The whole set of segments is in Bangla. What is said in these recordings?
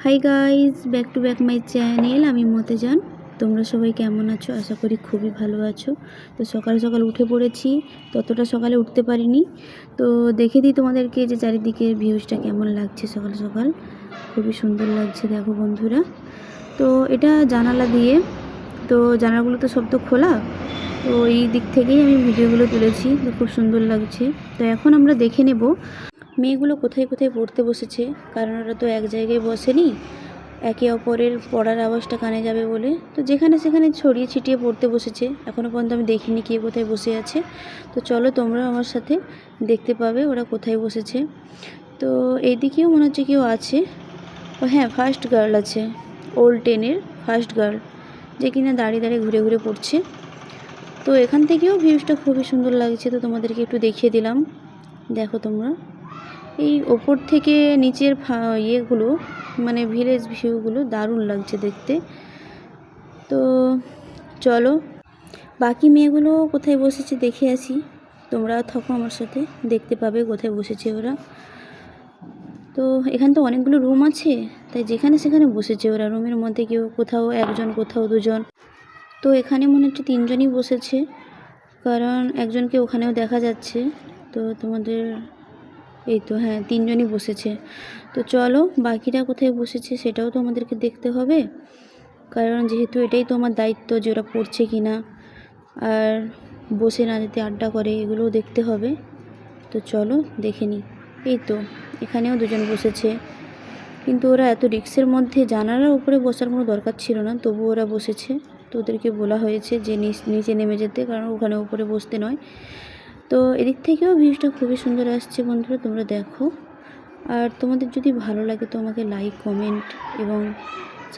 Hi guys, back to back my channel. আমি মতেজান। তোমরা সবাই কেমন আছো? আশা করি খুবই ভালো আছো। তো সকাল সকাল উঠে পড়েছি, ততটা সকালে উঠতে পারিনি। তো দেখে দিই তোমাদেরকে যে চারিদিকের ভিউজটা কেমন লাগছে। সকাল সকাল খুবই সুন্দর লাগছে, দেখো বন্ধুরা। তো এটা জানালা দিয়ে, তো জানালাগুলো তো সব তো খোলা, তো এই দিক থেকেই আমি ভিডিওগুলো তুলেছি। তো খুব সুন্দর লাগছে। তো এখন আমরা দেখে নেব মেয়েগুলো কোথায় কোথায় পড়তে বসেছে, কারণ ওরা তো এক জায়গায় বসেনি, একে অপরের পড়ার আওয়াজটা কানে যাবে বলে। তো যেখানে সেখানে ছড়িয়ে ছিটিয়ে পড়তে বসেছে। এখনও পর্যন্ত আমি দেখিনি কে কোথায় বসে আছে। তো চলো তোমরা আমার সাথে দেখতে পাবে ওরা কোথায় বসেছে। তো এইদিকেও মনে হচ্ছে কেউ আছে। ও হ্যাঁ, ফার্স্ট গার্ল আছে, ওল্ড 10-এর ফার্স্ট গার্ল, যে কিনা দাঁড়িয়ে দাঁড়িয়ে ঘুরে ঘুরে পড়ছে। তো এখান থেকেও ভিউজটা খুবই সুন্দর লাগছে। তো তোমাদেরকে একটু দেখিয়ে দিলাম, দেখো তোমরা। এই ওপর থেকে নিচের ইয়েগুলো, মানে ভিলেজ ভিউগুলো দারুণ লাগছে দেখতে। তো চলো বাকি মেয়েগুলো কোথায় বসেছে দেখে আসি। তোমরা থাকো আমার সাথে, দেখতে পাবে কোথায় বসেছে ওরা। তো এখানে তো অনেকগুলো রুম আছে, তাই যেখানে সেখানে বসেছে ওরা। রুমের মধ্যে কেউ কোথাও একজন, কোথাও দুজন। তো এখানে মনে হচ্ছে 3জনই বসেছে, কারণ একজনকে ওখানেও দেখা যাচ্ছে। তো তোমাদের এই তো হ্যাঁ, 3জনই বসেছে। তো চলো বাকিরা কোথায় বসেছে সেটাও তো আমাদেরকে দেখতে হবে, কারণ যেহেতু এটাই তো আমার দায়িত্ব যে ওরা পড়ছে কি না, আর বসে না যেতে আড্ডা করে, এগুলোও দেখতে হবে। তো চলো দেখে নিই। এই তো এখানেও 2জন বসেছে, কিন্তু ওরা এত রিক্সের মধ্যে জানালার উপরে বসার কোনো দরকার ছিল না, তবু ওরা বসেছে। তো ওদেরকে বলা হয়েছে যে নিচে নেমে যেতে, কারণ ওখানে উপরে বসতে নয়। তো এদিক থেকেও ভিউজটা খুবই সুন্দর আসছে বন্ধুরা, তোমরা দেখো। আর তোমাদের যদি ভালো লাগে তো আমাকে লাইক, কমেন্ট এবং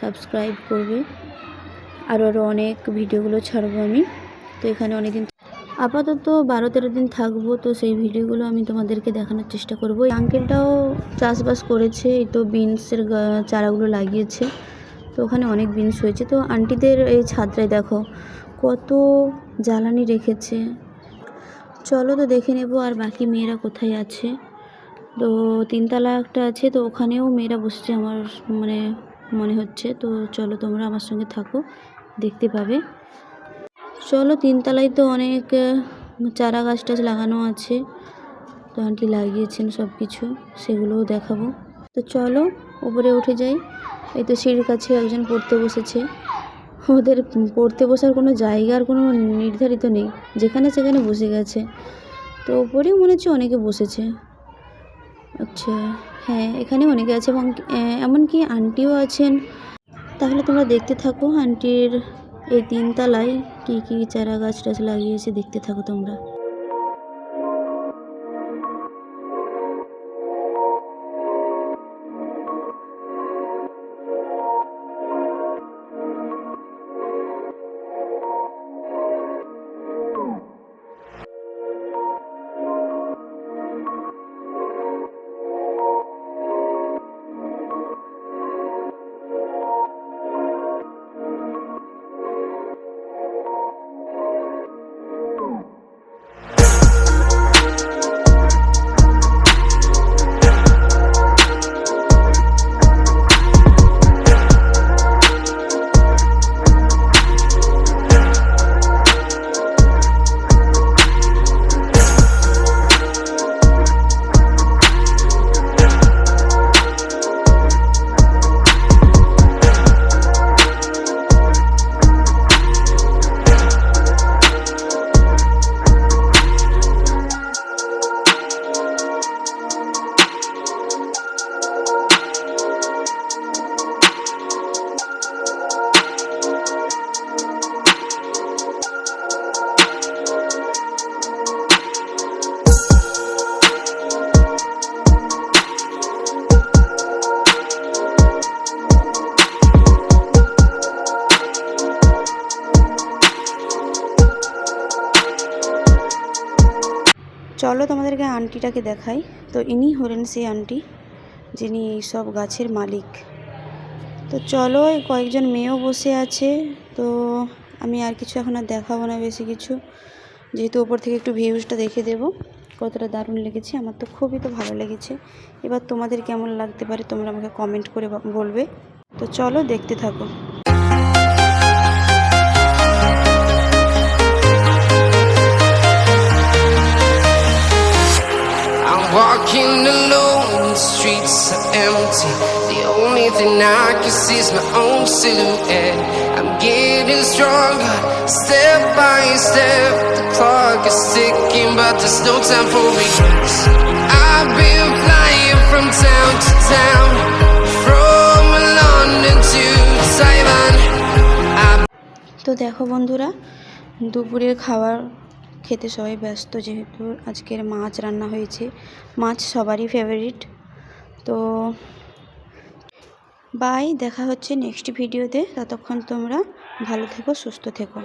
সাবস্ক্রাইব করবে। আরও অনেক ভিডিওগুলো ছাড়বো আমি। তো এখানে অনেকদিন, আপাতত 12-13 দিন থাকবো। তো সেই ভিডিওগুলো আমি তোমাদেরকে দেখানোর চেষ্টা করবো। এই আঙ্কেলটাও চাষবাস করেছে, এই তো বিনসের চারাগুলো লাগিয়েছে। তো ওখানে অনেক বিনস হয়েছে। তো আন্টিদের এই ছাদটায় দেখো কত জ্বালানি রেখেছে। চলো তো দেখে নেব আর বাকি মেয়েরা কোথায় আছে। তো 3তলা একটা আছে, তো ওখানেও মেয়েরা বসছে আমার মনে হচ্ছে। তো চলো তোমরা আমার সঙ্গে থাকো, দেখতে পাবে। চলো 3তলায় তো অনেক চারা গাছ টাছ লাগানো আছে, তো আন্টি লাগিয়েছেন সব কিছু, সেগুলোও দেখাবো। তো চলো উপরে উঠে যাই। এই তো সিঁড়ির কাছে একজন পড়তে বসেছে। ওদের পড়তে বসার কোনো জায়গার কোনো নির্ধারিত নেই, যেখানে সেখানে বসে গেছে। তো উপরেও মনে হচ্ছে অনেকে বসেছে। আচ্ছা হ্যাঁ, এখানে অনেকে আছে এবং এমনকি আন্টিও আছেন। তাহলে তোমরা দেখতে থাকো আন্টির এই 3তলায় কী কী চারা গাছ টাছ লাগিয়েছে, দেখতে থাকো তোমরা। চলো তোমাদেরকে আন্টিটাকে দেখাই। তো ইনি হলেন সেই আন্টি যিনি সব গাছের মালিক। তো চলো কয়েকজন মেয়েও বসে আছে। তো আমি আর কিছু এখন আর দেখাবো না বেশি কিছু, যেহেতু ওপর থেকে একটু ভিউজটা দেখে দেবো। কতটা দারুণ লেগেছে। আমার তো খুবই তো ভালো লেগেছে। এবার তোমাদের কেমন লাগতে পারে তোমরা আমাকে কমেন্ট করে বলবে। তো চলো দেখতে থাকো। Walking alone, the streets are empty. The only thing I can see is my own silhouette. I'm getting stronger, step by step. The clock is ticking, but there's no time for regrets. I've been flying from town to town, from London to Taiwan. তো দেখো বন্ধুরা, দুপুরের খাবার খেতে সবাই ব্যস্ত, যেহেতু আজকের মাছ রান্না হয়েছে। মাছ সবারই ফেভারিট। তো বাই, দেখা হচ্ছে নেক্সট ভিডিওতে। ততক্ষণ তোমরা ভালো থেকো, সুস্থ থেকো।